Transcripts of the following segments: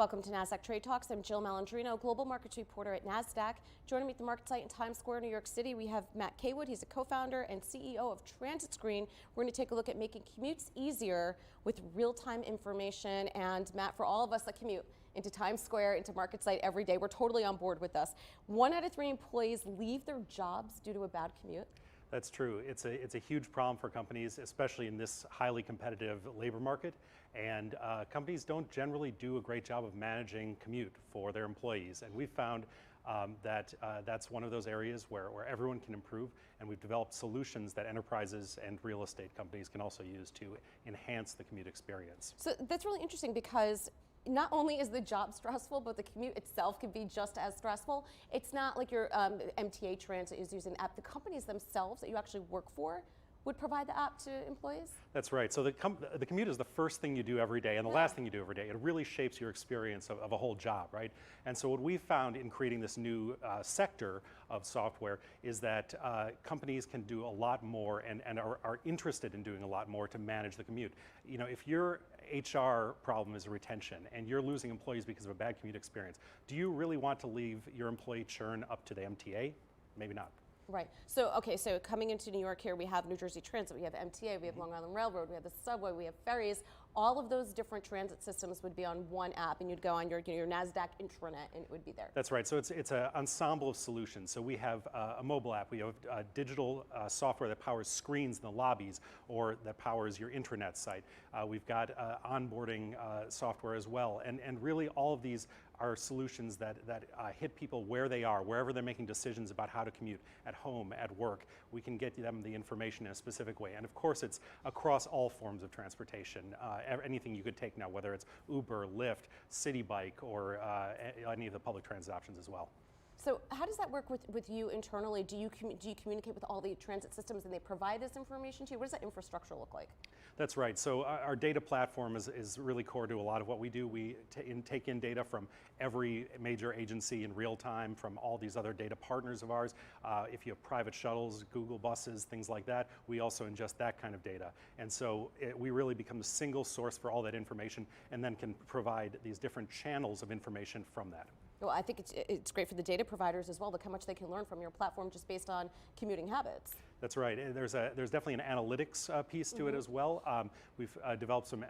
Welcome to Nasdaq Trade Talks. I'm Jill Malandrino, Global Markets Reporter at Nasdaq. Joining me at the market site in Times Square, New York City, we have Matt Caywood. He's a co-founder and CEO of TransitScreen. We're going to take a look at making commutes easier with real-time information. And Matt, for all of us that commute into Times Square, into market site every day, we're totally on board with this. 1 out of 3 employees leave their jobs due to a bad commute. That's true. It's a huge problem for companies, especially in this highly competitive labor market. And companies don't generally do a great job of managing commute for their employees. And we've found that that's one of those areas where everyone can improve. And we've developed solutions that enterprises and real estate companies can also use to enhance the commute experience. So that's really interesting because not only is the job stressful, but the commute itself can be just as stressful. It's not like your MTA Transit is using the app. The companies themselves that you actually work for would provide the app to employees? That's right. So the commute is the first thing you do every day and the last thing you do every day. It really shapes your experience of a whole job, right? And so what we've found in creating this new sector of software is that companies can do a lot more and are interested in doing a lot more to manage the commute. You know, if your HR problem is retention and you're losing employees because of a bad commute experience, do you really want to leave your employee churn up to the MTA? Maybe not. Right. So, okay, so coming into New York here, we have New Jersey Transit, we have MTA, we have Long Island Railroad, we have the subway, we have ferries. All of those different transit systems would be on one app, and you'd go on your Nasdaq intranet, and it would be there. That's right. So it's an ensemble of solutions. So we have a mobile app, we have digital software that powers screens in the lobbies, or that powers your intranet site. We've got onboarding software as well, and really all of these are solutions that hit people where they are, wherever they're making decisions about how to commute, at home, at work. We can get them the information in a specific way. And of course, it's across all forms of transportation. Anything you could take now, whether it's Uber, Lyft, City Bike, or any of the public transit options as well. So how does that work with you internally? Do you communicate with all the transit systems and they provide this information to you? What does that infrastructure look like? That's right. So our data platform is really core to a lot of what we do. We take in data from every major agency in real time, from all these other data partners of ours. If you have private shuttles, Google buses, things like that, we also ingest that kind of data. And so we really become the single source for all that information and then can provide these different channels of information from that. Well, I think it's great for the data providers as well. Look how much they can learn from your platform just based on commuting habits. That's right. And there's definitely an analytics piece to it as well. We've developed some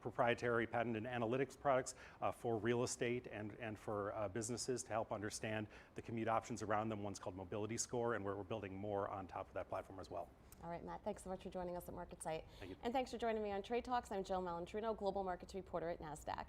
proprietary patented analytics products for real estate and for businesses to help understand the commute options around them. One's called Mobility Score, and we're building more on top of that platform as well. All right, Matt, thanks so much for joining us at Market Site. Thank you. And thanks for joining me on Trade Talks. I'm Jill Malandrino, Global Markets Reporter at Nasdaq.